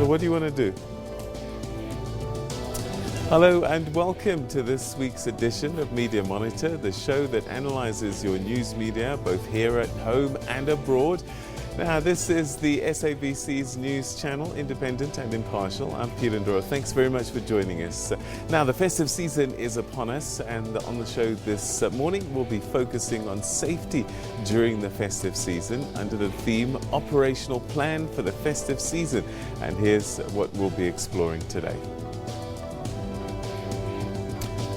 what do you want to do? Hello and welcome to this week's edition of Media Monitor, the show that analyzes your news media both here at home and abroad. Now, this is the SABC's news channel, independent and impartial. I'm Peter Ndoro. Thanks very much for joining us. Now, the festive season is upon us, and on the show this morning, we'll be focusing on safety during the festive season under the theme Operational Plan for the Festive Season. And here's what we'll be exploring today.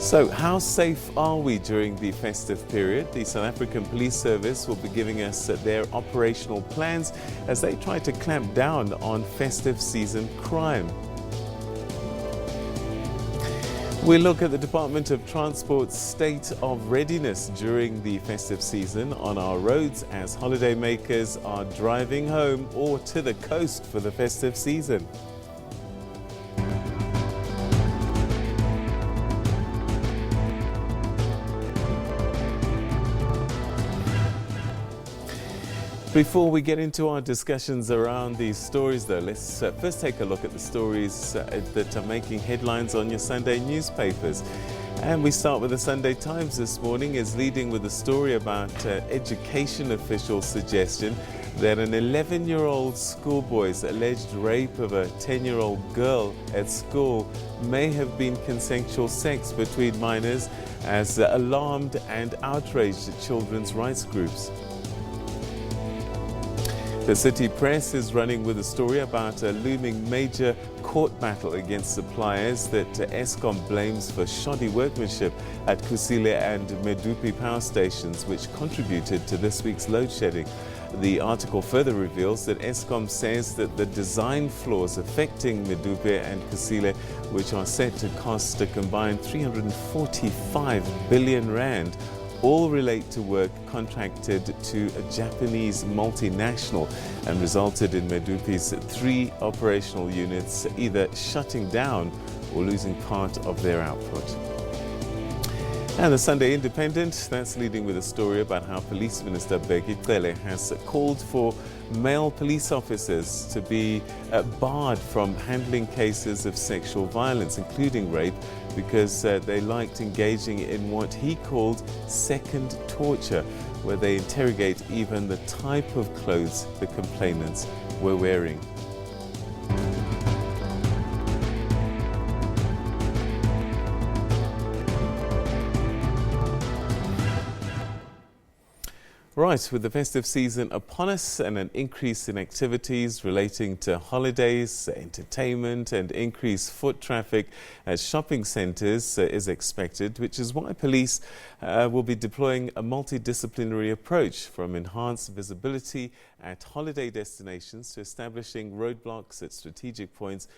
So, how safe are we during the festive period? The South African Police Service will be giving us their operational plans as they try to clamp down on festive season crime. We look at the Department of Transport's state of readiness during the festive season on our roads as holidaymakers are driving home or to the coast for the festive season. Before we get into our discussions around these stories, though, let's first take a look at the stories that are making headlines on your Sunday newspapers. And we start with the Sunday Times this morning, is leading with a story about education officials' suggestion that an 11-year-old schoolboy's alleged rape of a 10-year-old girl at school may have been consensual sex between minors, as alarmed and outraged children's rights groups. The City Press is running with a story about a looming major court battle against suppliers that Eskom blames for shoddy workmanship at Kusile and Medupi power stations, which contributed to this week's load shedding. The article further reveals that Eskom says that the design flaws affecting Medupi and Kusile, which are set to cost a combined 345 billion rand, all relate to work contracted to a Japanese multinational and resulted in Medupi's 3 operational units either shutting down or losing part of their output. And the Sunday Independent, that's leading with a story about how Police Minister Bheki Cele has called for male police officers to be barred from handling cases of sexual violence, including rape, because they liked engaging in what he called second torture, where they interrogate even the type of clothes the complainants were wearing. Right, with the festive season upon us and an increase in activities relating to holidays, entertainment and increased foot traffic at shopping centres is expected, which is why police will be deploying a multidisciplinary approach from enhanced visibility at holiday destinations to establishing roadblocks at strategic points,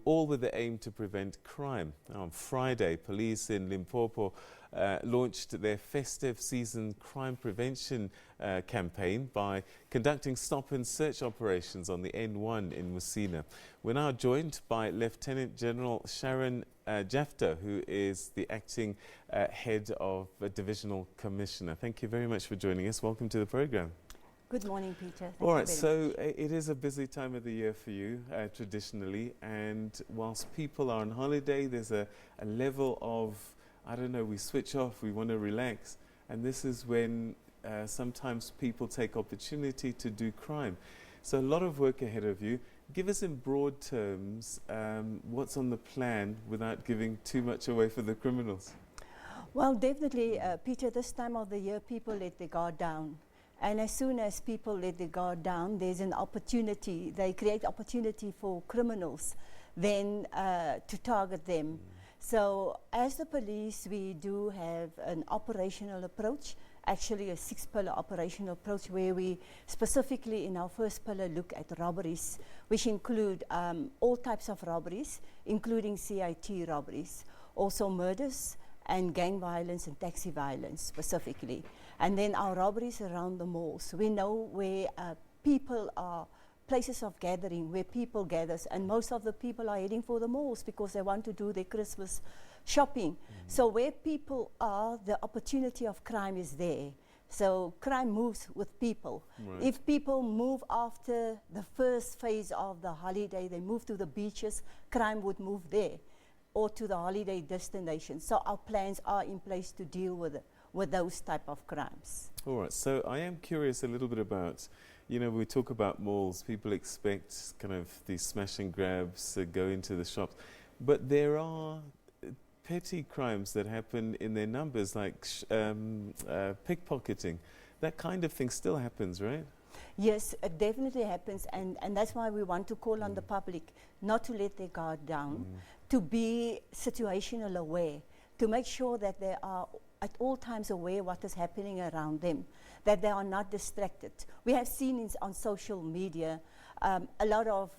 all with the aim to prevent crime. Now, on Friday, police in Limpopo launched their festive season crime prevention campaign by conducting stop and search operations on the N1 in Musina. We're now joined by Lieutenant General Sharon Jafta, who is the acting head of Divisional Commissioner. Thank you very much for joining us. Welcome to the program. Good morning, Peter. All right, so it is a busy time of the year for you, traditionally, and whilst people are on holiday, there's a level of, I don't know, we switch off, we want to relax, and this is when sometimes people take opportunity to do crime. So a lot of work ahead of you. Give us in broad terms what's on the plan without giving too much away for the criminals. Well, definitely, Peter, this time of the year, people let their guard down. And as soon as people let their guard down, there's an opportunity, they create opportunity for criminals then to target them. So as the police, we do have an operational approach, actually a 6-pillar operational approach, where we specifically in our first pillar look at robberies, which include all types of robberies, including CIT robberies, also murders and gang violence and taxi violence specifically. And then our robberies around the malls. We know where people are, places of gathering, where people gather, and most of the people are heading for the malls because they want to do their Christmas shopping. So where people are, the opportunity of crime is there. So crime moves with people. Right. If people move after the first phase of the holiday, they move to the beaches, crime would move there or to the holiday destination. So our plans are in place to deal with those type of crimes. All right, so I am curious a little bit about, when we talk about malls, people expect kind of these smash and grabs, go into the shops. But there are petty crimes that happen in their numbers, like pickpocketing. That kind of thing still happens, right? Yes, it definitely happens, and that's why we want to call on the public not to let their guard down, to be situational aware, to make sure that they are at all times aware what is happening around them, that they are not distracted. We have seen on social media a lot of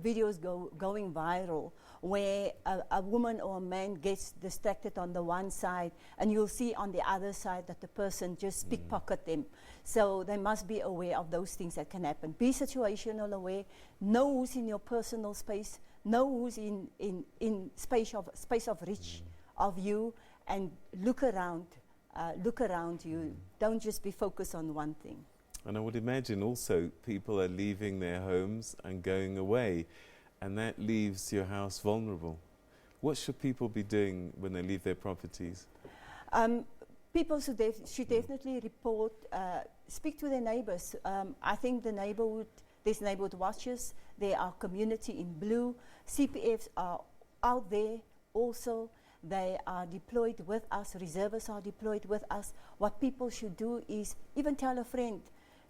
videos going viral where a woman or a man gets distracted on the one side, and you'll see on the other side that the person just pickpocket them. So they must be aware of those things that can happen. Be situational aware, know who's in your personal space, know who's in space of reach of you, and look around you. Don't just be focused on one thing. And I would imagine also people are leaving their homes and going away, and that leaves your house vulnerable. What should people be doing when they leave their properties? People should definitely report, speak to their neighbours. I think there's neighbourhood watches, there are community in blue, CPFs are out there also. They are deployed with us, reservists are deployed with us. What people should do is even tell a friend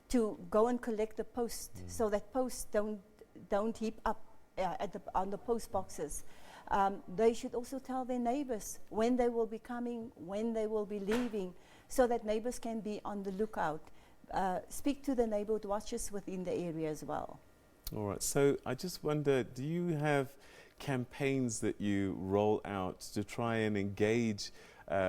to go and collect the post, so that posts don't heap up on the post boxes. They should also tell their neighbours when they will be coming, when they will be leaving, so that neighbours can be on the lookout. Speak to the neighbourhood watchers within the area as well. All right, so I just wonder, do you have campaigns that you roll out to try and engage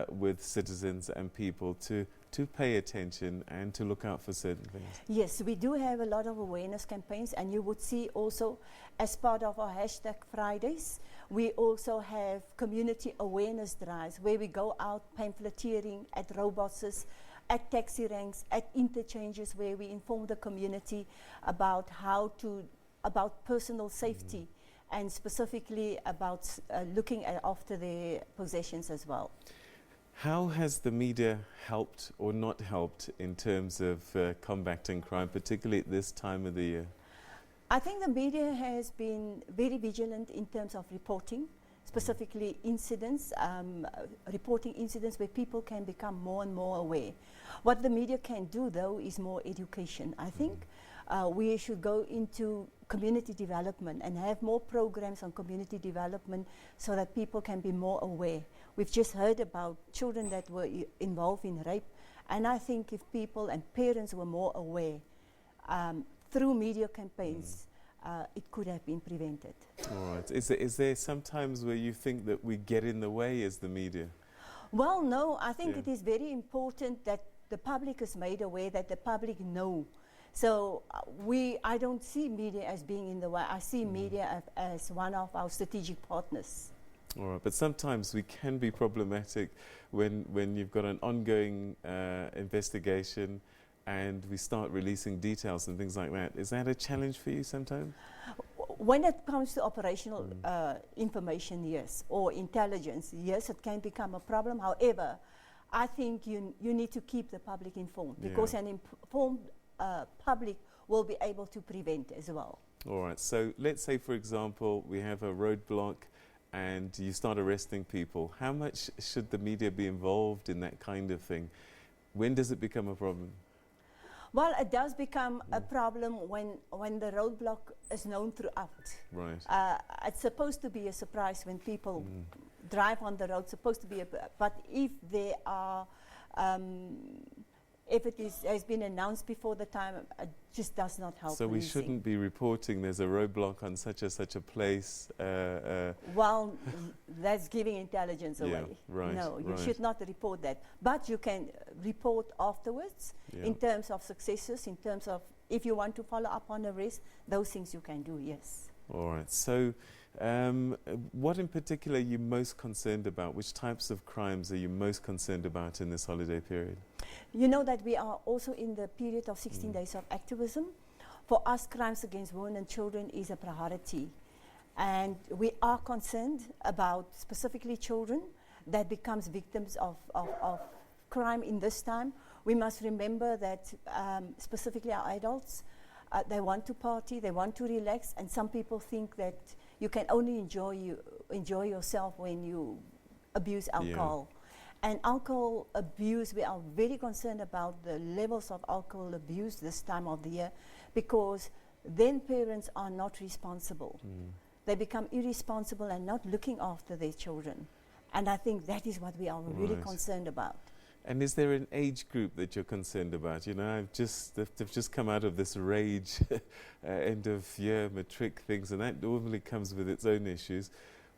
with citizens and people to pay attention and to look out for certain things? Yes, we do have a lot of awareness campaigns, and you would see also as part of our hashtag Fridays, we also have community awareness drives where we go out pamphleteering at robots, at taxi ranks, at interchanges, where we inform the community about about personal safety and specifically about looking after their possessions as well. How has the media helped or not helped in terms of combating crime, particularly at this time of the year? I think the media has been very vigilant in terms of reporting, specifically incidents, reporting incidents where people can become more and more aware. What the media can do, though, is more education. I think we should go into community development and have more programs on community development so that people can be more aware. We've just heard about children that were involved in rape, and I think if people and parents were more aware through media campaigns, it could have been prevented. All right. Is there sometimes where you think that we get in the way as the media? Well, no, I think it is very important that the public is made aware, that the public know. So I don't see media as being in the way. I see media as one of our strategic partners. All right, but sometimes we can be problematic when you've got an ongoing investigation and we start releasing details and things like that. Is that a challenge for you sometimes? When it comes to operational information, yes, or intelligence, yes, it can become a problem. However, I think you need to keep the public informed, because an informed public will be able to prevent as well. All right, so let's say, for example, we have a roadblock and you start arresting people. How much should the media be involved in that kind of thing? When does it become a problem? Well, it does become a problem when the roadblock is known throughout. Right. It's supposed to be a surprise when people drive on the road, supposed to be but if there are if it has been announced before the time, it just does not help. So we shouldn't be reporting there's a roadblock on such a place. Well, that's giving intelligence away. Right. No, you should not report that. But you can report afterwards in terms of successes, in terms of if you want to follow up on arrest, those things you can do, yes. All right. So What in particular are you most concerned about? Which types of crimes are you most concerned about in this holiday period? You know that we are also in the period of 16 days of activism. For us, crimes against women and children is a priority. And we are concerned about specifically children that becomes victims of crime in this time. We must remember that specifically our adults, they want to party, they want to relax, and some people think that you can only enjoy yourself when you abuse alcohol. And alcohol abuse, we are very concerned about the levels of alcohol abuse this time of the year, because then parents are not responsible. They become irresponsible and not looking after their children. And I think that is what we are really concerned about. And is there an age group that you're concerned about? You know, they've just come out of this rage end of year matric things, and that normally comes with its own issues.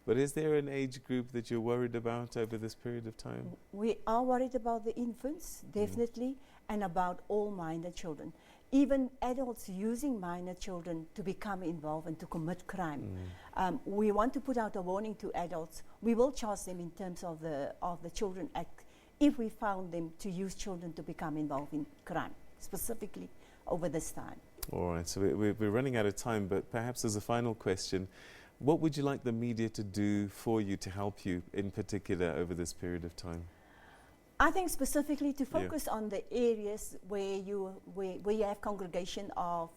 But is there an age group that you're worried about over this period of time? We are worried about the infants, definitely, and about all minor children. Even adults using minor children to become involved and to commit crime. We want to put out a warning to adults. We will charge them in terms of the Children Act if we found them to use children to become involved in crime, specifically over this time. All right, so we're running out of time, but perhaps as a final question, what would you like the media to do for you, to help you in particular over this period of time? I think specifically to focus on the areas where you have congregation of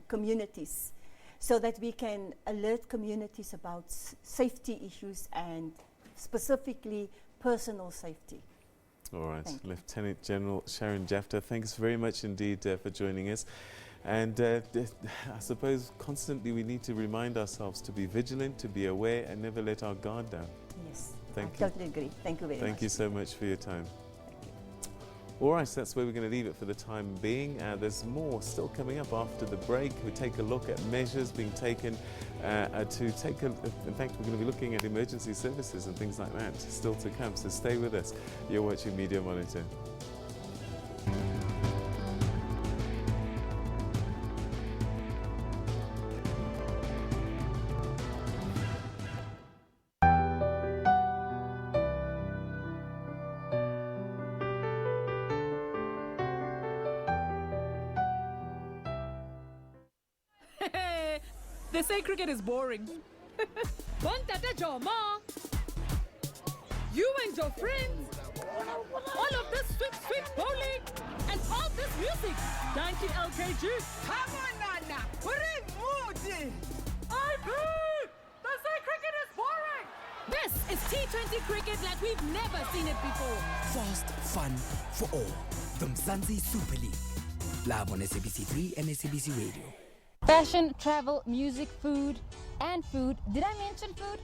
communities, so that we can alert communities about safety issues and specifically personal safety. All right, Lieutenant General Sharon Jafta, thanks very much indeed for joining us. And I suppose constantly we need to remind ourselves to be vigilant, to be aware, and never let our guard down. Yes, I totally agree. Thank you very much. Thank you so much for your time. Thank you. All right, so that's where we're going to leave it for the time being. There's more still coming up after the break. We take a look at measures being taken to take in fact, we're going to be looking at emergency services and things like that still to come. So stay with us. You're watching Media Monitor. They say cricket is boring. Bon Tata Joma. You and your friends. All of this sweet bowling. And all this music. 19 LKG. Come on, Nana. Hurry, moody. I agree. They say cricket is boring. This is T20 cricket like we've never seen it before. Fast, fun for all. The Mzansi Super League. Live on SABC3 and SABC Radio. Fashion, travel, music, food, and food. Did I mention food?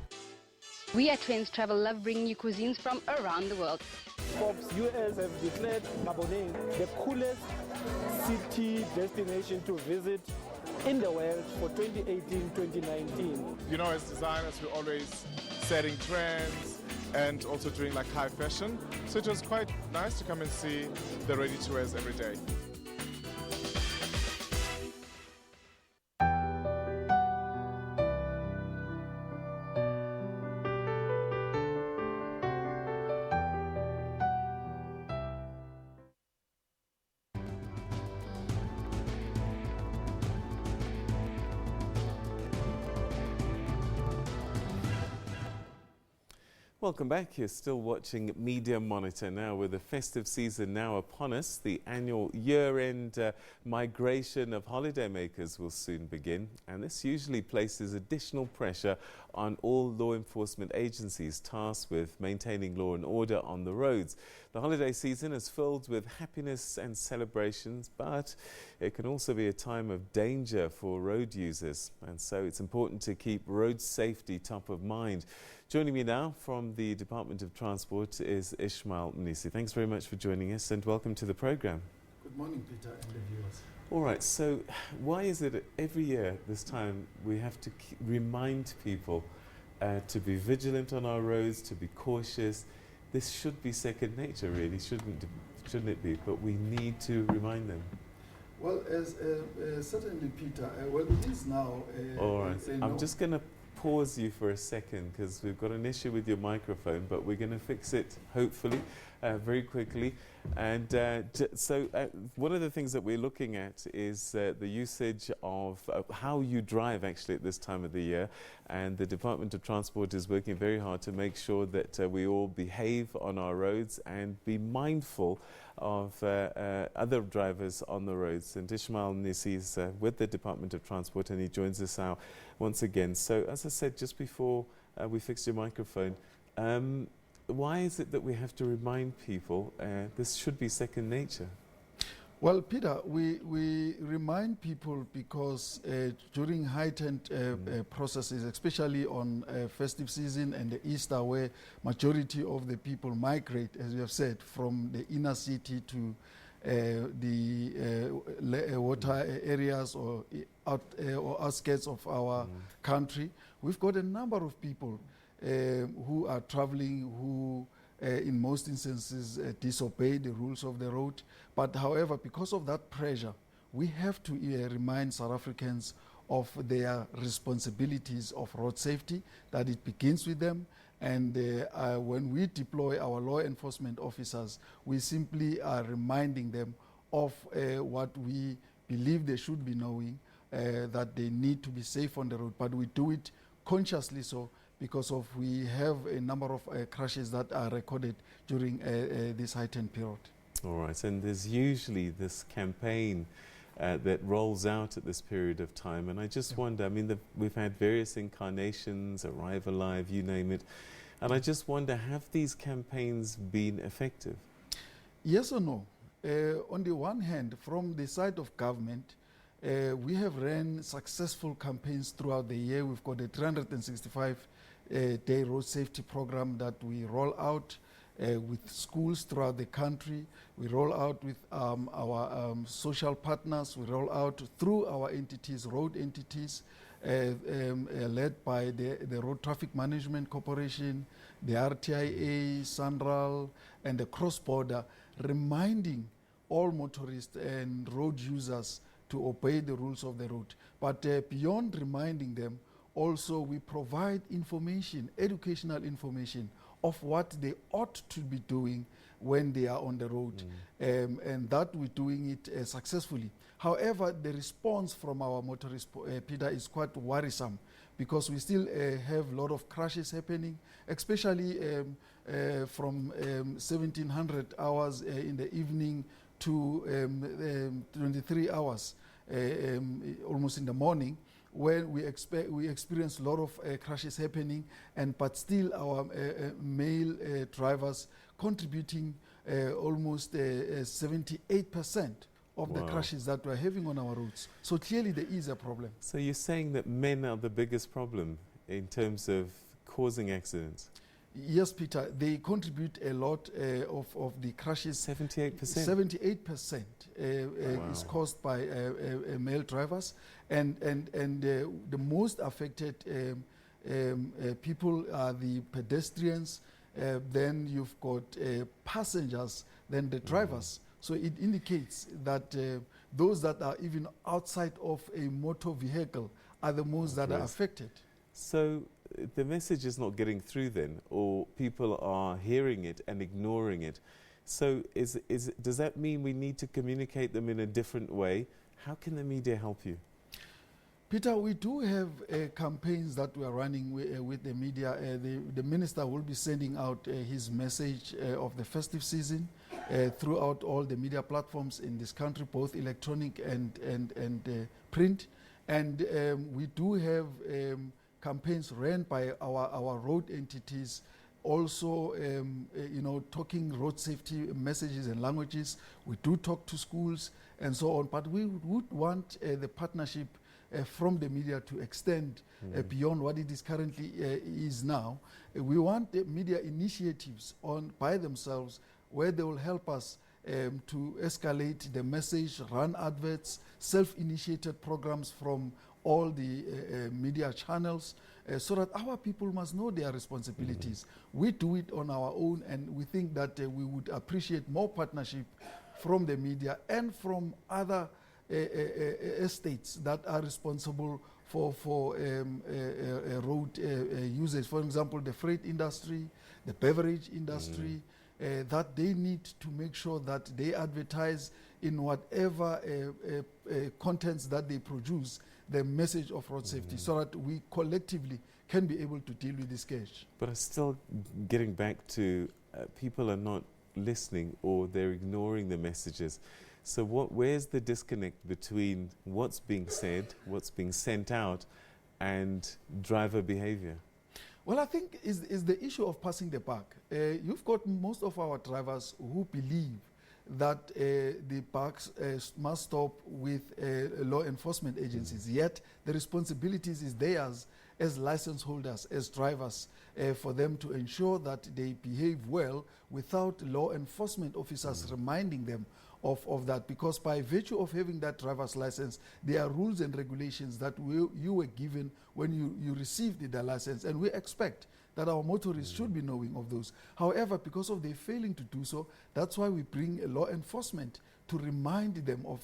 We at Trends Travel love bringing you cuisines from around the world. Forbes US have declared Gabon the coolest city destination to visit in the world for 2018-2019. You know, as designers, we're always setting trends and also doing like high fashion. So it was quite nice to come and see the ready-to-wears every day. Welcome back. You're still watching Media Monitor now with the festive season now upon us. The annual year-end migration of holidaymakers will soon begin, and this usually places additional pressure on all law enforcement agencies tasked with maintaining law and order on the roads. The holiday season is filled with happiness and celebrations, but it can also be a time of danger for road users, and so it's important to keep road safety top of mind. Joining me now from the Department of Transport is Ishmael Mnisi. Thanks very much for joining us and welcome to the program. Good morning, Peter and the viewers. All right, so why is it that every year this time we have to remind people to be vigilant on our roads, to be cautious? This should be second nature, really, shouldn't it be? But we need to remind them. Well, as certainly, Peter, well, it is now. All right, I'm just going to pause you for a second because we've got an issue with your microphone, but we're going to fix it, hopefully, very quickly. And so one of the things that we're looking at is the usage of how you drive actually at this time of the year. And the Department of Transport is working very hard to make sure that we all behave on our roads and be mindful of other drivers on the roads. And Ishmael Nisi is with the Department of Transport, and he joins us now once again. So as I said just before we fixed your microphone, why is it that we have to remind people this should be second nature? Well, Peter, we remind people because during heightened processes, especially on festive season and the Easter, where majority of the people migrate, as you have said, from the inner city to the water areas or outskirts of our country, we've got a number of people who are traveling, who in most instances disobey the rules of the road. But however, because of that pressure, we have to remind South Africans of their responsibilities of road safety, that it begins with them. And when we deploy our law enforcement officers, we simply are reminding them of what we believe they should be knowing, that they need to be safe on the road. But we do it consciously so, because of we have a number of crashes that are recorded during this heightened period. All right, and there's usually this campaign that rolls out at this period of time, and I just wonder, I mean, we've had various incarnations, Arrive Alive, you name it, and I just wonder, have these campaigns been effective? Yes or no? On the one hand, from the side of government, we have ran successful campaigns throughout the year. We've got a 365-day road safety program that we roll out with schools throughout the country. We roll out with our social partners. We roll out through our entities, road entities, led by the Road Traffic Management Corporation, the RTIA, SANRAL, and the cross-border, reminding all motorists and road users to obey the rules of the road. But beyond reminding them, also we provide information, educational information of what they ought to be doing when they are on the road, and that we're doing it successfully. However, the response from our motorists, Peter, is quite worrisome, because we still have a lot of crashes happening, especially from 1700 hours in the evening to 23 hours almost in the morning, where we experience a lot of crashes happening, but still our male drivers contributing almost 78% of the crashes that we're having on our roads. So clearly there is a problem. So you're saying that men are the biggest problem in terms of causing accidents? Yes, Peter, they contribute a lot of the crashes. 78%? 78% is caused by male drivers. And the most affected people are the pedestrians, then you've got passengers, then the drivers. So it indicates that those that are even outside of a motor vehicle are the most that are affected. So the message is not getting through then, or people are hearing it and ignoring it. So does that mean we need to communicate them in a different way? How can the media help you? Peter, we do have campaigns that we are running with the media. The minister will be sending out his message of the festive season throughout all the media platforms in this country, both electronic and print. And we do have campaigns ran by our road entities, also talking road safety messages and languages. We do talk to schools and so on, but we would want the partnership from the media to extend beyond what it is currently is now. We want the media initiatives by themselves, where they will help us to escalate the message, run adverts, self-initiated programs from all the media channels, so that our people must know their responsibilities. We do it on our own, and we think that we would appreciate more partnership from the media and from other estates that are responsible road users. For example, the freight industry, the beverage industry, that they need to make sure that they advertise in whatever contents that they produce the message of road safety, so that we collectively can be able to deal with this case. But it's still getting back to people are not listening, or they're ignoring the messages. So where's the disconnect between what's being said, what's being sent out, and driver behavior? Well, I think is the issue of passing the buck. You've got most of our drivers who believe that the bucks must stop with law enforcement agencies, yet the responsibilities is theirs as license holders, as drivers, for them to ensure that they behave well without law enforcement officers reminding them of that, because by virtue of having that driver's license, there are rules and regulations that you were given when you received the license, and we expect that our motorists should be knowing of those. However, because of their failing to do so, that's why we bring law enforcement to remind them of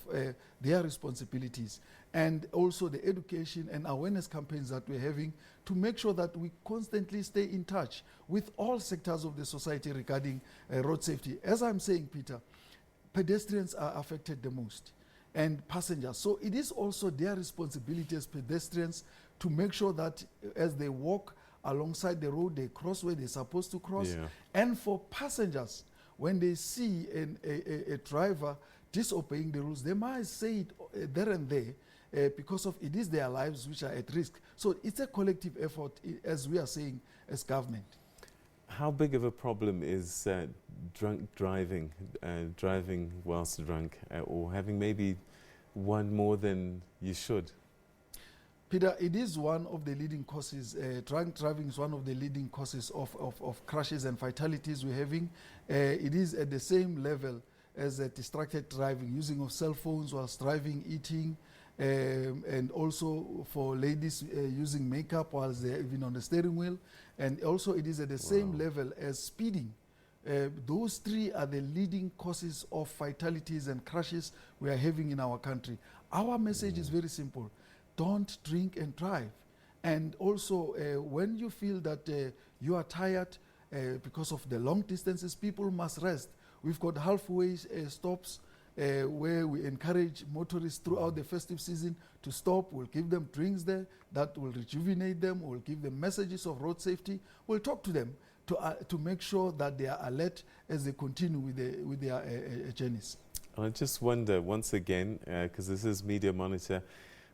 their responsibilities, and also the education and awareness campaigns that we're having to make sure that we constantly stay in touch with all sectors of the society regarding road safety. As I'm saying, Peter, pedestrians are affected the most, and passengers. So it is also their responsibility as pedestrians to make sure that as they walk alongside the road, they cross where they're supposed to cross. Yeah. And for passengers, when they see a driver disobeying the rules, they might say it there and there because of it is their lives which are at risk. So it's a collective effort, as we are saying, as government. How big of a problem is drunk driving, driving whilst drunk, or having maybe one more than you should? Peter, it is one of the leading causes. Drunk driving is one of the leading causes of crashes and fatalities we're having. It is at the same level as distracted driving, using of cell phones whilst driving, eating, and also for ladies using makeup whilst they're even on the steering wheel. And also it is at the same level as speeding. Those three are the leading causes of fatalities and crashes we are having in our country. Our message is very simple. Don't drink and drive. And also, when you feel that you are tired because of the long distances, people must rest. We've got halfway stops where we encourage motorists throughout the festive season to stop. We'll give them drinks there that will rejuvenate them. We'll give them messages of road safety. We'll talk to them to make sure that they are alert as they continue with their journeys. I just wonder, once again, because this is Media Monitor,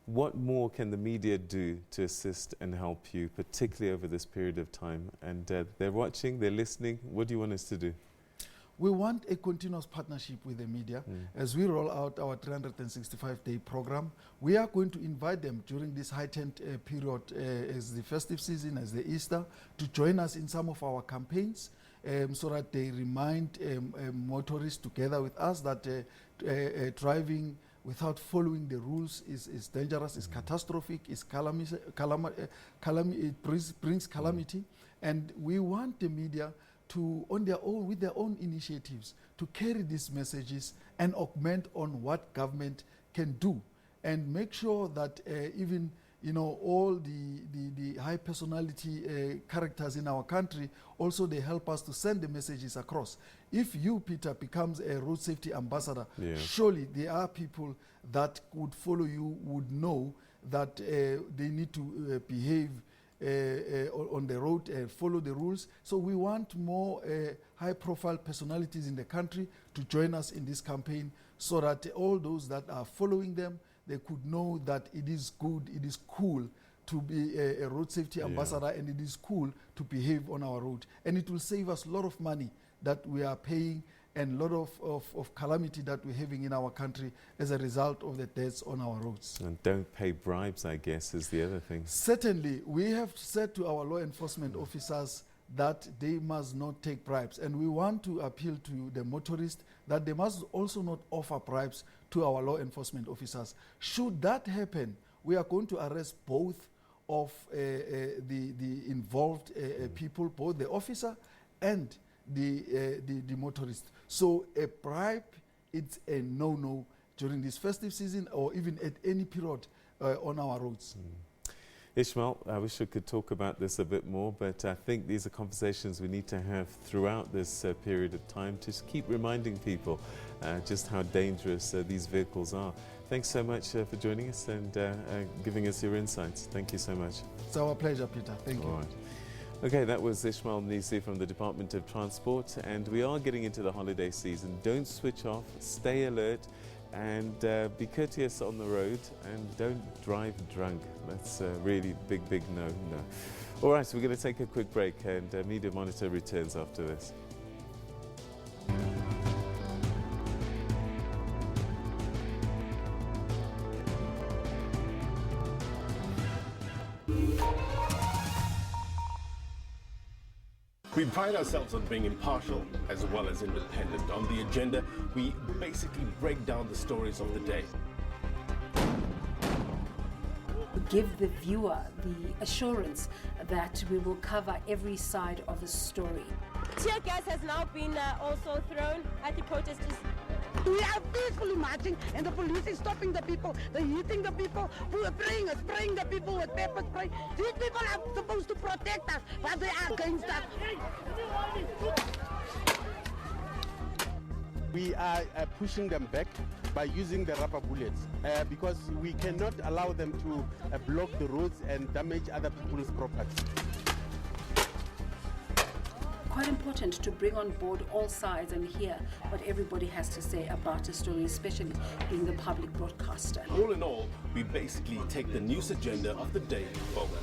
what more can the media do to assist and help you, particularly over this period of time? And they're watching, they're listening. What do you want us to do? We want a continuous partnership with the media as we roll out our 365-day program. We are going to invite them during this heightened period as the festive season, as the Easter, to join us in some of our campaigns so that they remind motorists together with us that driving without following the rules is dangerous, is catastrophic, is it brings calamity. And we want the media to, on their own, with their own initiatives, to carry these messages and augment on what government can do, and make sure that even all the high personality characters in our country, also they help us to send the messages across. If you, Peter, becomes a road safety ambassador, surely there are people that would follow you, would know that they need to behave on the road, follow the rules. So we want more high-profile personalities in the country to join us in this campaign, so that all those that are following them, they could know that it is good, it is cool to be a road safety ambassador, and it is cool to behave on our road. And it will save us a lot of money that we are paying, and a lot of calamity that we're having in our country as a result of the deaths on our roads. And don't pay bribes, I guess, is the other thing. Certainly, we have said to our law enforcement officers that they must not take bribes. And we want to appeal to the motorists that they must also not offer bribes to our law enforcement officers. Should that happen, we are going to arrest both of the involved people, both the officer and the motorist. So a bribe, it's a no-no during this festive season, or even at any period on our roads. Ishmael, I wish we could talk about this a bit more, but I think these are conversations we need to have throughout this period of time to just keep reminding people just how dangerous these vehicles are. Thanks so much for joining us and giving us your insights. Thank you so much. It's our pleasure, Peter. Thank you. All right. Okay, that was Ishmael Mnisi from the Department of Transport, and we are getting into the holiday season. Don't switch off, stay alert, and be courteous on the road, and don't drive drunk. That's a really big no. All right, so we're going to take a quick break, and Media Monitor returns after this. We pride ourselves on being impartial as well as independent. On the agenda, we basically break down the stories of the day. Give the viewer the assurance that we will cover every side of the story. Tear gas has now been also thrown at the protesters. We are peacefully marching and the police is stopping the people, they're hitting the people, we are spraying the people with pepper spray. These people are supposed to protect us, but they are against us. We are pushing them back by using the rubber bullets because we cannot allow them to block the roads and damage other people's property. Quite important to bring on board all sides and hear what everybody has to say about a story, especially being the public broadcaster. All in all, we basically take the news agenda of the day forward.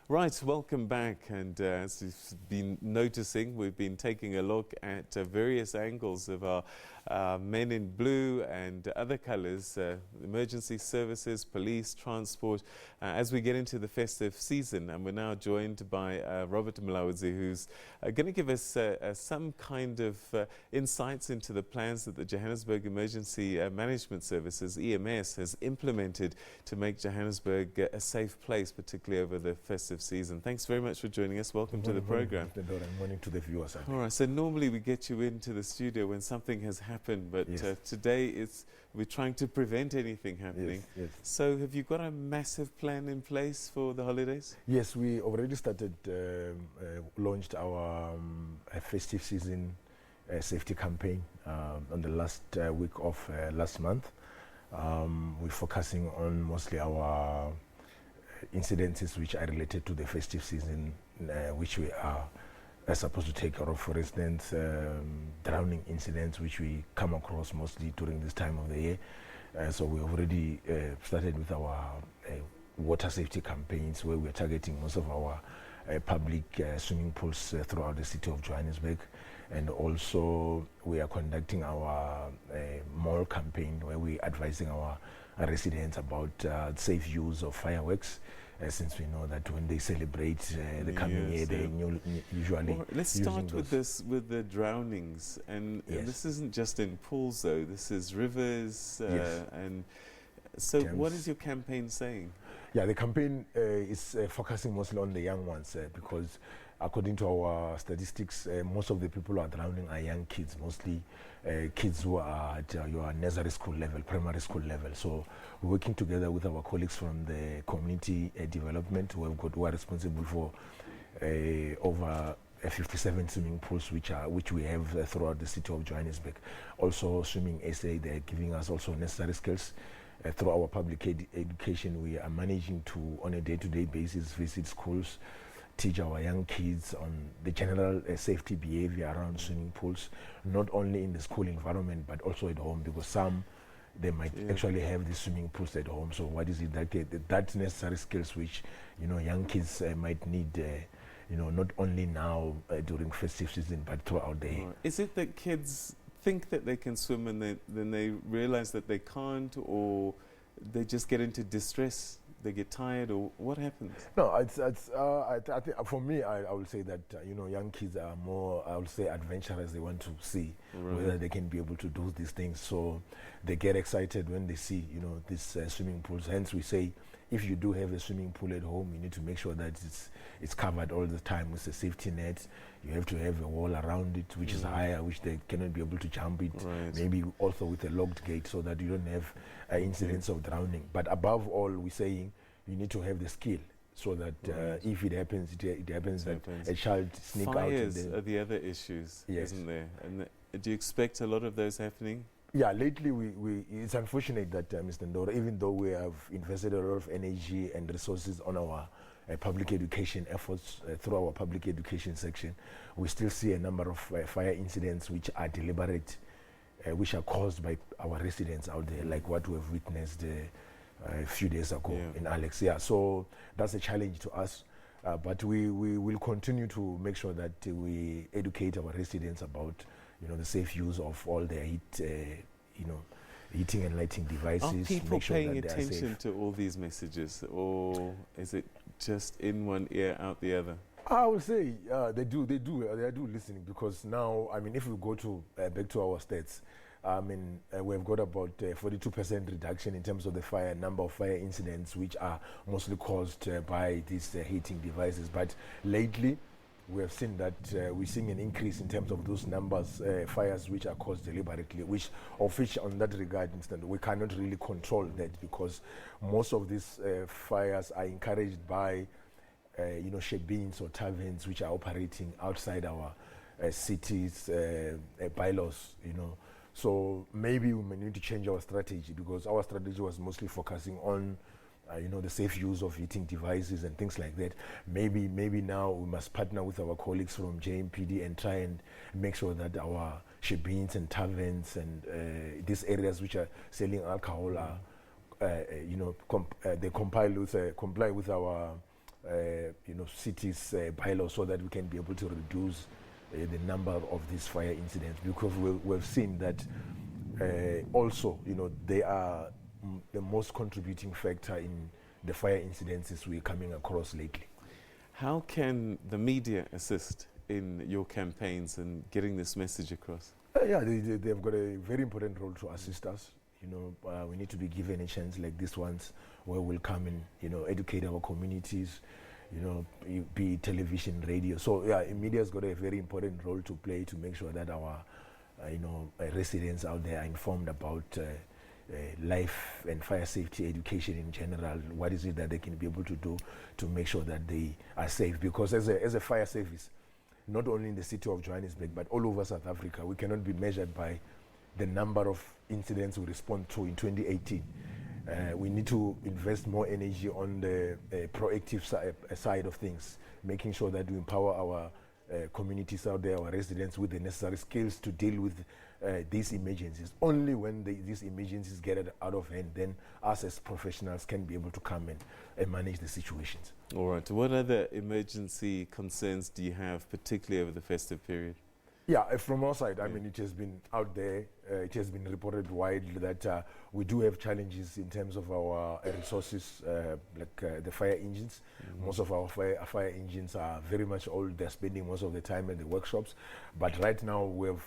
Right, welcome back, and as you've been noticing, we've been taking a look at various angles of our men in blue and other colours, emergency services, police, transport, as we get into the festive season. And we're now joined by Robert Mlaudzi, who's going to give us some kind of insights into the plans that the Johannesburg Emergency Management Services, EMS, has implemented to make Johannesburg a safe place, particularly over the festive season. Thanks very much for joining us. Welcome to the program. Good morning to the viewers. All right, so normally we get you into the studio when something has happened, but yes. Today we're trying to prevent anything happening. Yes. So have you got a massive plan in place for the holidays? Yes, we already started, launched our festive season safety campaign on the last week of last month. We're focusing on mostly our incidences which are related to the festive season, which we are supposed to take care of. For instance, drowning incidents which we come across mostly during this time of the year. So we already started with our water safety campaigns, where we're targeting most of our public swimming pools throughout the city of Johannesburg. And also we are conducting our mall campaign, where we're advising our residents about safe use of fireworks, since we know that when they celebrate the coming year, they usually let's start with the drownings, and this isn't just in pools though, this is rivers, and so Thames. What is your campaign saying? Yeah, the campaign is focusing mostly on the young ones, because according to our statistics, most of the people who are drowning are young kids, mostly kids who are at your nursery school level, primary school level. So we're working together with our colleagues from the community development, who are responsible for over 57 swimming pools which we have throughout the city of Johannesburg. Also Swimming SA, they're giving us also necessary skills. Through our public education, we are managing to, on a day-to-day basis, visit schools, teach our young kids on the general safety behavior around swimming pools, not only in the school environment but also at home, because some they might actually have the swimming pools at home. So what is it that necessary skills which young kids might need, not only now during festive season but throughout the year. Is it that kids think that they can swim and then they realize that they can't, or they just get into distress? They get tired, or what happens? No, I think for me, I would say that young kids are more, I would say, adventurous. They want to see whether they can be able to do these things. So they get excited when they see these swimming pools. Hence, we say if you do have a swimming pool at home, you need to make sure that it's covered all the time with a safety net. You have to have a wall around it, which is higher, which they cannot be able to jump it. Right. Maybe also with a locked gate so that you don't have incidents of drowning. But above all, we're saying you need to have the skill so that if it happens, it happens that a child sneak out. Fires are the other issues, isn't there? And do you expect a lot of those happening? Yeah, lately it's unfortunate that, Mr. Ndora, even though we have invested a lot of energy and resources on our public education efforts through our public education section, we still see a number of fire incidents which are deliberate, which are caused by our residents out there, like what we have witnessed a few days ago in Alex. Yeah, so that's a challenge to us. But we will continue to make sure that we educate our residents about, the safe use of all their heating and lighting devices. Are people make sure paying that attention to all these messages, or is it just in one ear, out the other? I would say they do listening, because now, I mean, if we go to back to our stats, we've got about 42% reduction in terms of the number of fire incidents, which are mostly caused by these heating devices. But lately, we have seen that we're seeing an increase in terms of those numbers, fires which are caused deliberately, which on that regard, we cannot really control that, because most of these fires are encouraged by, shebeens or taverns which are operating outside our cities' bylaws, So maybe we may need to change our strategy, because our strategy was mostly focusing on the safe use of heating devices and things like that. Maybe now we must partner with our colleagues from JMPD and try and make sure that our shebeens and taverns and these areas which are selling alcohol are, they comply with our, cities' bylaws, so that we can be able to reduce the number of these fire incidents, because we've seen that also, they are the most contributing factor in the fire incidences we're coming across lately. How can the media assist in your campaigns and getting this message across? They've got a very important role to assist us. We need to be given a chance like this ones, where we'll come and, educate our communities, be it television, radio. So, media's got a very important role to play to make sure that our, residents out there are informed about life and fire safety education in general. What is it that they can be able to do to make sure that they are safe? Because as a fire service, not only in the city of Johannesburg, but all over South Africa, we cannot be measured by the number of incidents we respond to in 2018. We need to invest more energy on the proactive side of things, making sure that we empower our communities out there, our residents, with the necessary skills to deal with these emergencies. Only when these emergencies get out of hand, then us as professionals can be able to come and manage the situations. All right. What other emergency concerns do you have, particularly over the festive period? Yeah, from our side, I mean, it has been out there, it has been reported widely that we do have challenges in terms of our resources, like the fire engines. Most of our fire engines are very much old. They're spending most of the time in the workshops. But right now, we've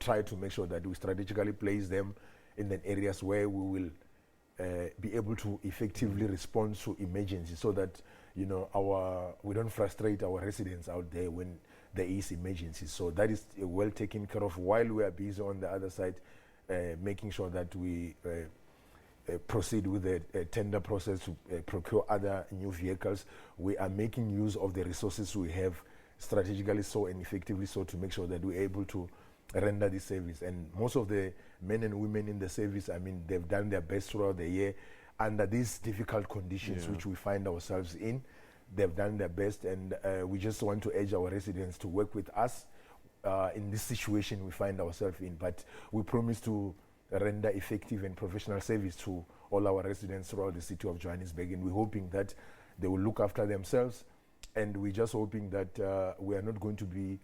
tried to make sure that we strategically place them in the areas where we will be able to effectively respond to emergencies, so that, we don't frustrate our residents out there when there is emergencies. So that is well taken care of, while we are busy on the other side, making sure that we proceed with the tender process to procure other new vehicles. We are making use of the resources we have strategically so and effectively so, to make sure that we're able to render this service. And most of the men and women in the service, I mean, they've done their best throughout the year under these difficult conditions which we find ourselves in. They've done their best, and we just want to urge our residents to work with us in this situation we find ourselves in. But we promise to render effective and professional service to all our residents throughout the city of Johannesburg, and we're hoping that they will look after themselves, and we're just hoping that we are not going to be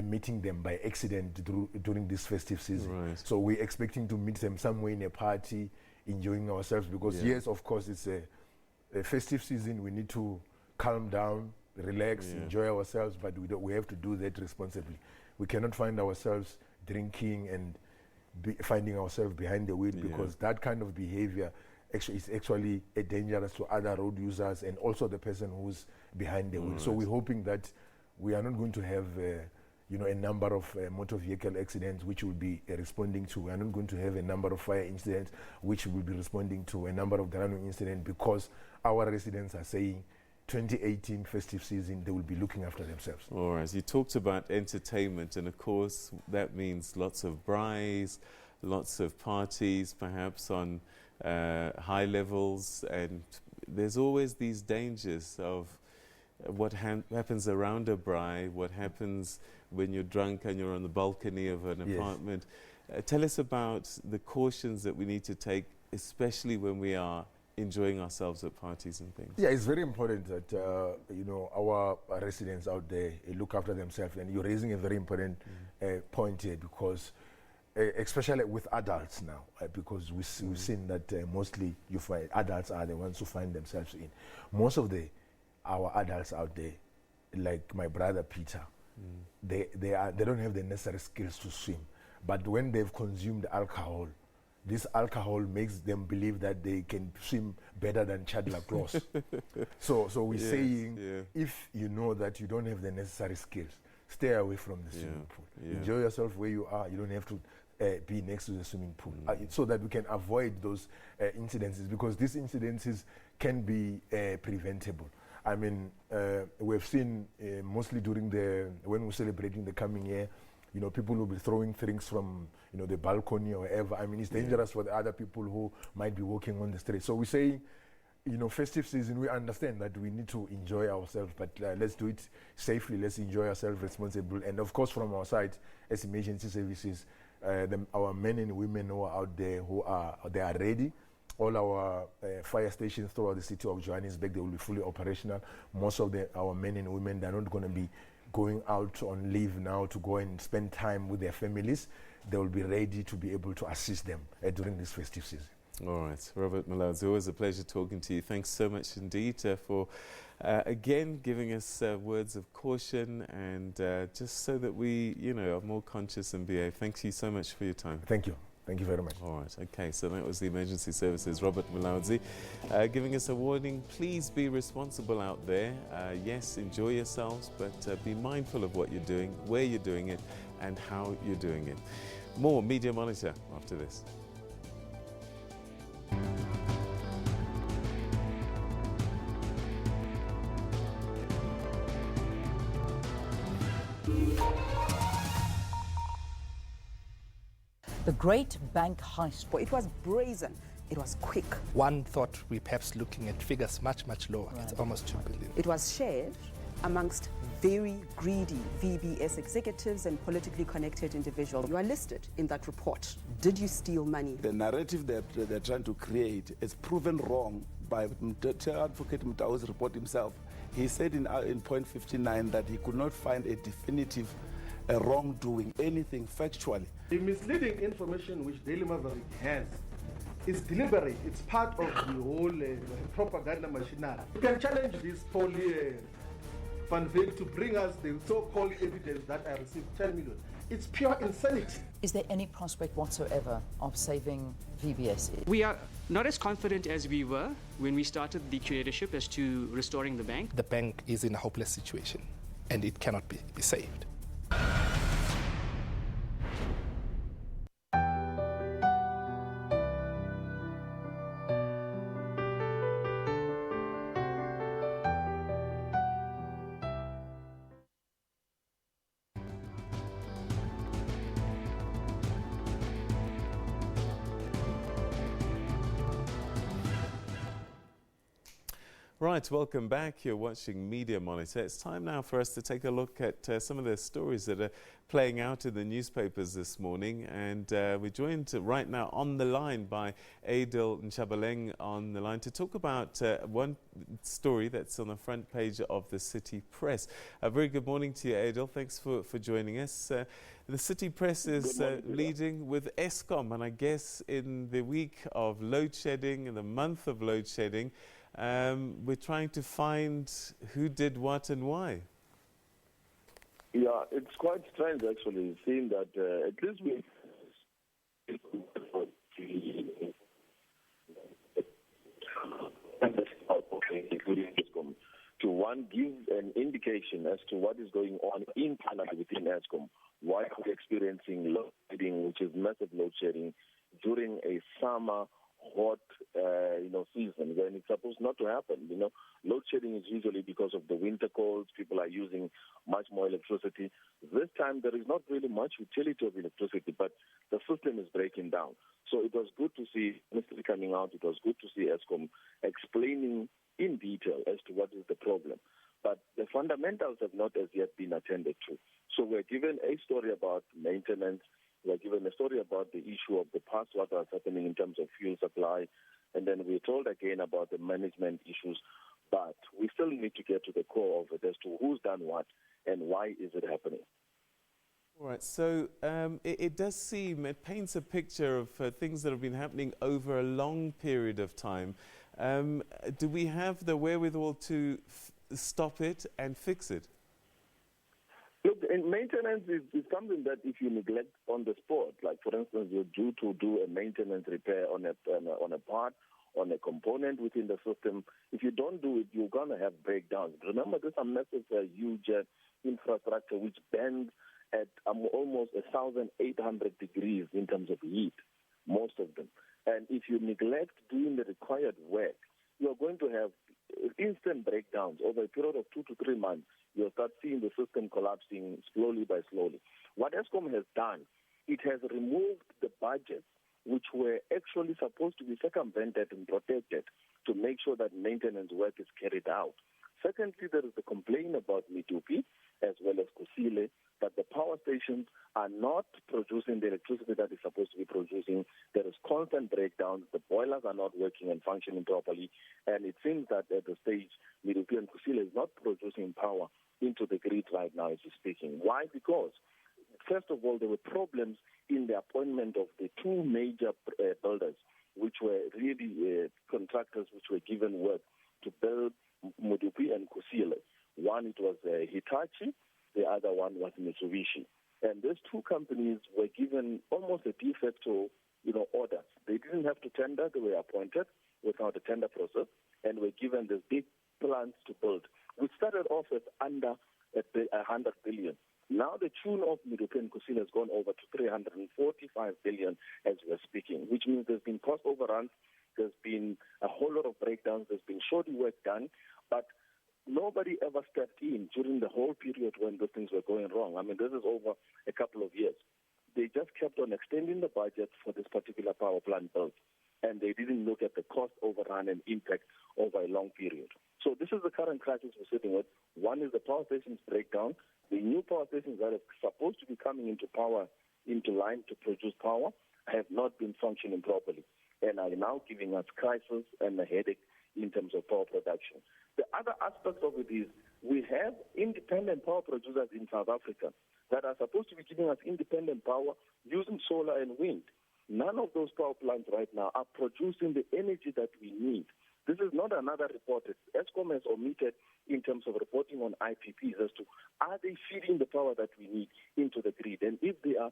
meeting them by accident during this festive season. Right. So we're expecting to meet them somewhere in a party, enjoying ourselves, because yes, of course, it's a festive season. We need to calm down, relax, enjoy ourselves, but we have to do that responsibly. We cannot find ourselves drinking and finding ourselves behind the wheel, because that kind of behavior it's actually dangerous to other road users and also the person who's behind the wheel. So we're hoping that we are not going to have a number of motor vehicle accidents which we'll be responding to. We are not going to have a number of fire incidents which we'll be responding to, a number of drowning incidents, because our residents are saying 2018 festive season, they will be looking after themselves. All right, you talked about entertainment, and of course that means lots of braais, lots of parties, perhaps on high levels, and there's always these dangers of what happens around a braai, what happens when you're drunk and you're on the balcony of an apartment. Tell us about the cautions that we need to take, especially when we are enjoying ourselves at parties and things. Yeah, it's very important that our residents out there look after themselves, and you're raising a very important point here, because especially with adults now, because we've seen that mostly you find adults are the ones who find themselves in. Most of our adults out there, like my brother Peter, they don't have the necessary skills to swim, but when they've consumed alcohol, this alcohol makes them believe that they can swim better than Chad Lacrosse. So we're saying, if you know that you don't have the necessary skills, stay away from the swimming pool. Enjoy yourself where you are. You don't have to be next to the swimming pool, so that we can avoid those incidences, because these incidences can be preventable. I mean, we've seen mostly during when we're celebrating the coming year, people will be throwing things from, the balcony or wherever. I mean, it's dangerous for the other people who might be walking on the street. So we say, festive season, we understand that we need to enjoy ourselves, but let's do it safely. Let's enjoy ourselves responsibly. And of course, from our side, as emergency services, our men and women who are out there, they are ready. All our fire stations throughout the city of Johannesburg, they will be fully operational. Most of our men and women, they're not going to be going out on leave now to go and spend time with their families. They will be ready to be able to assist them during this festive season. All right. Robert Malaudzi, always a pleasure talking to you. Thanks so much indeed for, again, giving us words of caution, and just so that we, are more conscious and behave. Thank you so much for your time. Thank you. Thank you very much. All right. Okay, so that was the Emergency Services, Robert Malaudzi, giving us a warning. Please be responsible out there. Yes, enjoy yourselves, but be mindful of what you're doing, where you're doing it, and how you're doing it. More Media Monitor after this. The great bank heist. It was brazen. It was quick. One thought we're perhaps looking at figures much, much lower. Right. It's almost 2 billion. It was shared amongst very greedy VBS executives and politically connected individuals. You are listed in that report. Did you steal money? The narrative that they're trying to create is proven wrong by Advocate Mtao's report himself. He said in point 59 that he could not find a definitive wrongdoing, anything factually. The misleading information which Daily Maverick has is deliberate. It's part of the whole propaganda machinery. You can challenge this Van Veek to bring us the so-called evidence that I received 10 million. It's pure insanity. Is there any prospect whatsoever of saving VBS? We are not as confident as we were when we started the curatorship as to restoring the bank. The bank is in a hopeless situation and it cannot be saved. Right, welcome back. You're watching Media Monitor. It's time now for us to take a look at some of the stories that are playing out in the newspapers this morning. And we're joined right now on the line by Adil Nchabaleng on the line to talk about one story that's on the front page of the City Press. A very good morning to you, Adil. Thanks for joining us. The City Press is leading with Eskom, and I guess in the week of load shedding, in the month of load shedding, we're trying to find who did what and why. Yeah, it's quite strange actually, seeing that at least we including ESCOM, to one, give an indication as to what is going on internally within ESCOM. Why are we experiencing load shedding, which is massive load shedding, during a summer hot, season when it's supposed not to happen? Load shedding is usually because of the winter colds. People are using much more electricity. This time there is not really much utility of electricity, but the system is breaking down. So it was good to see Ministry coming out. It was good to see ESCOM explaining in detail as to what is the problem. But the fundamentals have not as yet been attended to. So we're given a story about maintenance. We're given a story about the issue of the past, what was happening in terms of fuel supply. And then we're told again about the management issues. But we still need to get to the core of it as to who's done what and why is it happening. All right, so it does seem, it paints a picture of things that have been happening over a long period of time. Do we have the wherewithal to stop it and fix it? Look, maintenance is something that if you neglect on the spot, like for instance, you're due to do a maintenance repair on a part, on a component within the system. If you don't do it, you're going to have breakdowns. Remember, there's a massive, huge infrastructure which bends at almost 1,800 degrees in terms of heat, most of them. And if you neglect doing the required work, you're going to have instant breakdowns over a period of 2 to 3 months. You'll start seeing the system collapsing slowly by slowly. What ESCOM has done, it has removed the budgets which were actually supposed to be circumvented and protected to make sure that maintenance work is carried out. Secondly, there is the complaint about Medupi as well as Kusile that the power stations are not producing the electricity that is supposed to be producing. There is constant breakdowns. The boilers are not working and functioning properly. And it seems that at the stage, Medupi and Kusile is not producing power into the grid right now as we're speaking. Why? Because, first of all, there were problems in the appointment of the two major builders, which were really contractors which were given work to build Medupi and Kusile. One, it was Hitachi. The other one was Mitsubishi. And those two companies were given almost a de facto, orders. They didn't have to tender. They were appointed without a tender process and were given these big plans to build, which started off at under 100 billion. Now the tune of Medupi and Kusile has gone over to 345 billion as we're speaking, which means there's been cost overruns, there's been a whole lot of breakdowns, there's been shoddy work done, but nobody ever stepped in during the whole period when those things were going wrong. I mean, this is over a couple of years. They just kept on extending the budget for this particular power plant build, and they didn't look at the cost overrun and impact over a long period. So this is the current crisis we're sitting with. One is the power stations breakdown. The new power stations that are supposed to be coming into line to produce power have not been functioning properly and are now giving us crisis and a headache in terms of power production. The other aspect of it is we have independent power producers in South Africa that are supposed to be giving us independent power using solar and wind. None of those power plants right now are producing the energy that we need. This is not another report. ESCOM has omitted in terms of reporting on IPPs as to are they feeding the power that we need into the grid? And if they are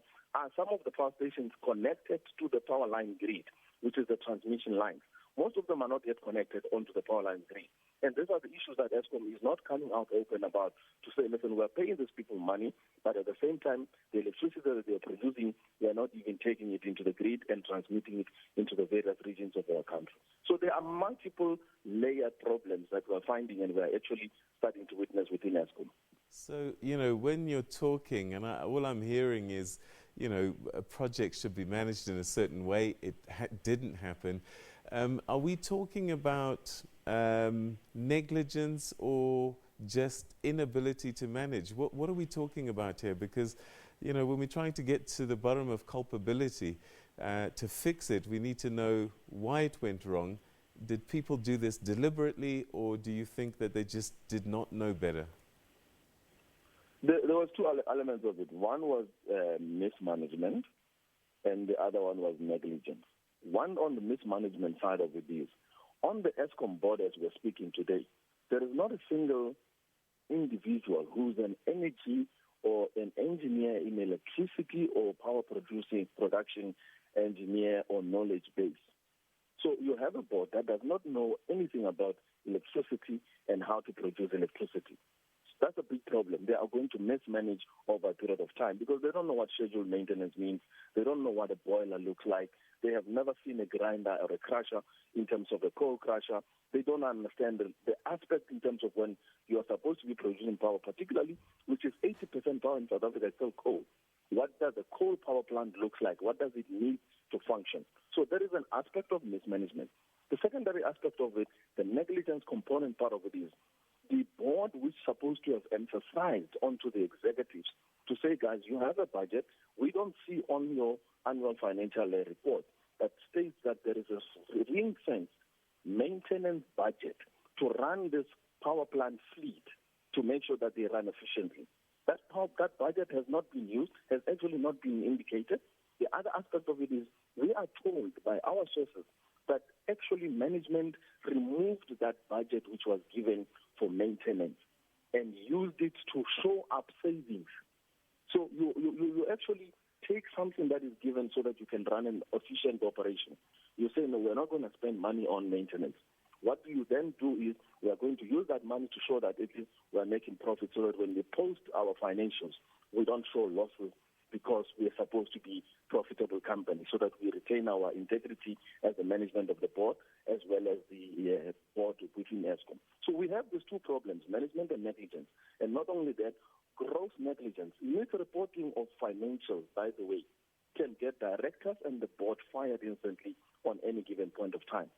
some of the power stations connected to the power line grid, which is the transmission lines? Most of them are not yet connected onto the power line grid. And these are the issues that ESCOM is not coming out open about to say, listen, we're paying these people money, but at the same time, the electricity that they're producing, they're not even taking it into the grid and transmitting it into the various regions of our country. So there are multiple layered problems that we're finding and we're actually starting to witness within ESCOM. So, when you're talking, and all I'm hearing is, a project should be managed in a certain way. It didn't happen. Are we talking about negligence or just inability to manage? What are we talking about here? Because, when we're trying to get to the bottom of culpability, to fix it, we need to know why it went wrong. Did people do this deliberately, or do you think that they just did not know better? There was two elements of it. One was mismanagement, and the other one was negligence. One on the mismanagement side of it is, on the ESCOM board as we're speaking today, there is not a single individual who's an energy or an engineer in electricity or power production engineer or knowledge base. So you have a board that does not know anything about electricity and how to produce electricity. That's a big problem. They are going to mismanage over a period of time because they don't know what scheduled maintenance means. They don't know what a boiler looks like. They have never seen a grinder or a crusher in terms of a coal crusher. They don't understand the aspect in terms of when you are supposed to be producing power, particularly, which is 80% power in South Africa is still coal. What does a coal power plant look like? What does it need to function? So there is an aspect of mismanagement. The secondary aspect of it, the negligence component part of it is the board which is supposed to have emphasized onto the executives to say, guys, you have a budget. We don't see on your annual financial report that states that there is a ring-fenced maintenance budget to run this power plant fleet to make sure that they run efficiently. That budget has not been used, has actually not been indicated. The other aspect of it is we are told by our sources that actually management removed that budget which was given for maintenance and used it to show up savings. So you actually take something that is given so that you can run an efficient operation. You say, no, we're not going to spend money on maintenance. What you then do is we are going to use that money to show that we're making profit so that when we post our financials, we don't show losses because we're supposed to be profitable company so that we retain our integrity as the management of the board as well as the board within Eskom. So we have these two problems, management and negligence. And not only that, gross negligence. Misreporting of financials, by the way, can get directors and the board fired instantly on any given point of time.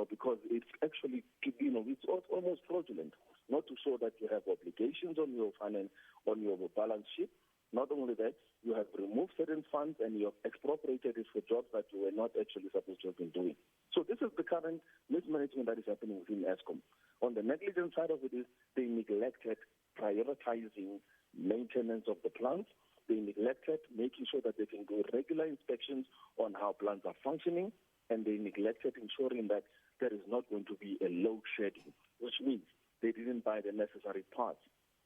Because it's actually, it's almost fraudulent not to show that you have obligations on your balance sheet. Not only that, you have removed certain funds and you have expropriated it for jobs that you were not actually supposed to have been doing. So this is the current mismanagement that is happening within Eskom. On the negligence side of it is they neglected prioritizing maintenance of the plants. They neglected making sure that they can do regular inspections on how plants are functioning, and they neglected ensuring that there is not going to be a load shedding, which means they didn't buy the necessary parts.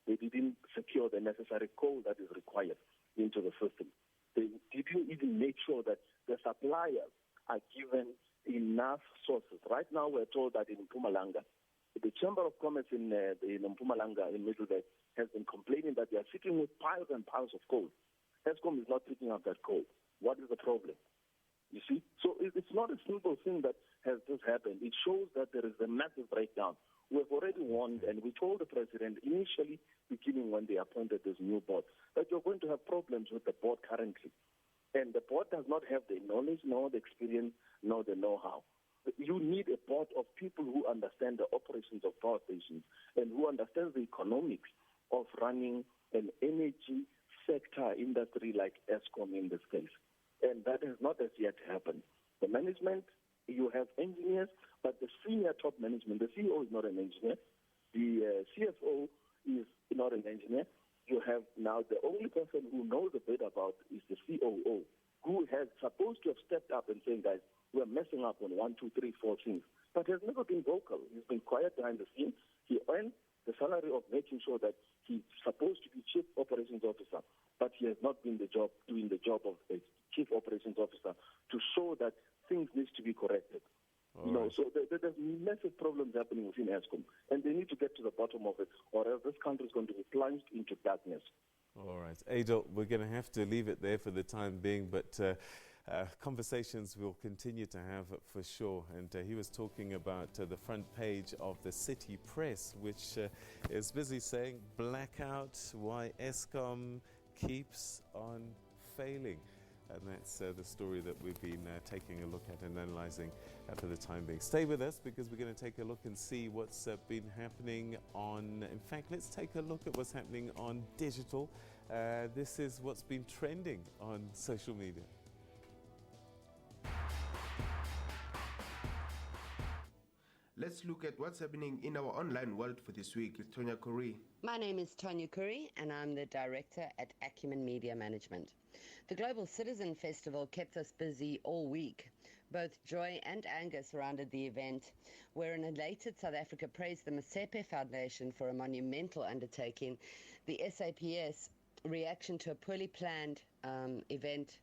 They didn't secure the necessary coal that is required into the system. They didn't even make sure that the suppliers are given enough sources. Right now, we're told that in Mpumalanga, the Chamber of Commerce in Mpumalanga, in Middleburg, has been complaining that they are sitting with piles and piles of coal. Eskom is not picking up that coal. What is the problem? You see? So it's not a simple thing that has just happened. It shows that there is a massive breakdown. We have already warned, and we told the president initially, beginning when they appointed this new board, that you're going to have problems with the board currently. And the board does not have the knowledge, nor the experience, nor the know-how. You need a board of people who understand the operations of power stations and who understand the economics of running an energy sector industry like Eskom in this case. And that has not as yet happened. The management, you have engineers, but the senior top management, the CEO is not an engineer. The CFO is not an engineer. You have now the only person who knows a bit about is the COO, who has supposed to have stepped up and saying, guys, we're messing up on 1, 2, 3, 4 things, but has never been vocal. He's been quiet behind the scenes. He earned the salary of making sure that he's supposed to be chief operations officer, but he has not been doing the job of a chief operations officer to show that things need to be corrected. So there's massive problems happening within Eskom, and they need to get to the bottom of it, or else this country is going to be plunged into darkness. All right. Ado, we're going to have to leave it there for the time being, but conversations we'll continue to have for sure. And he was talking about the front page of the City Press, which is busy saying, blackout, why Eskom keeps on failing. And that's the story that we've been taking a look at and analysing for the time being. Stay with us because we're going to take a look and see what's been happening on... In fact, let's take a look at what's happening on digital. This is what's been trending on social media. Let's look at what's happening in our online world for this week with Tonya Curry. My name is Tonya Curry and I'm the director at Acumen Media Management. The Global Citizen Festival kept us busy all week. Both joy and anger surrounded the event, where an elated South Africa praised the Masepe Foundation for a monumental undertaking. The SABC reaction to a poorly planned event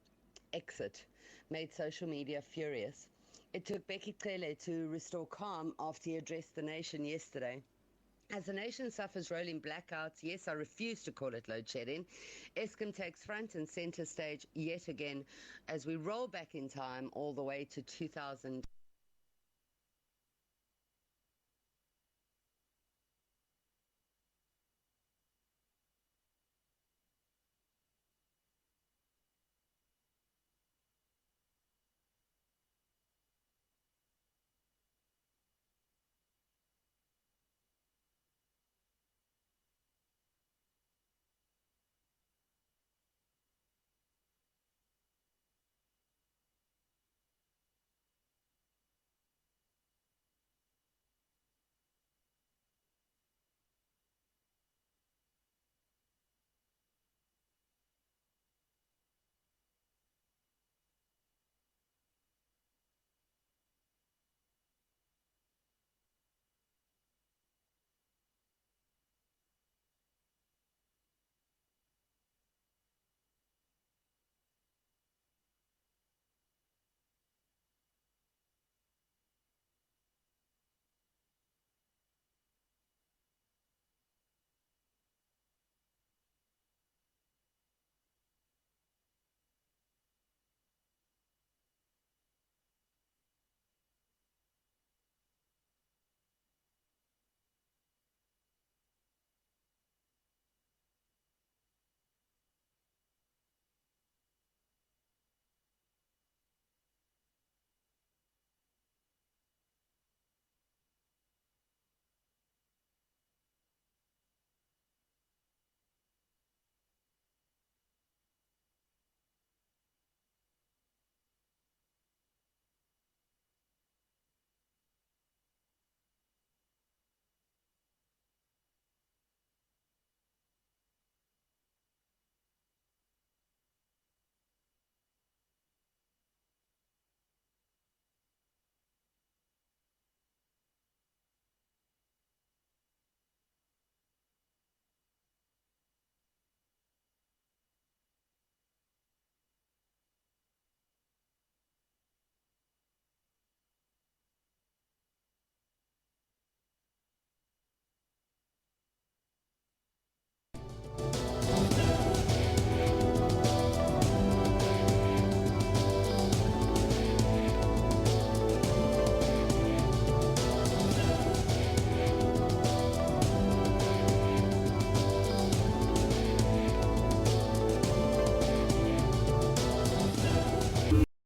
exit made social media furious. It took Becky Cele to restore calm after he addressed the nation yesterday. As the nation suffers rolling blackouts, yes, I refuse to call it load shedding, Eskom takes front and centre stage yet again as we roll back in time all the way to 2000.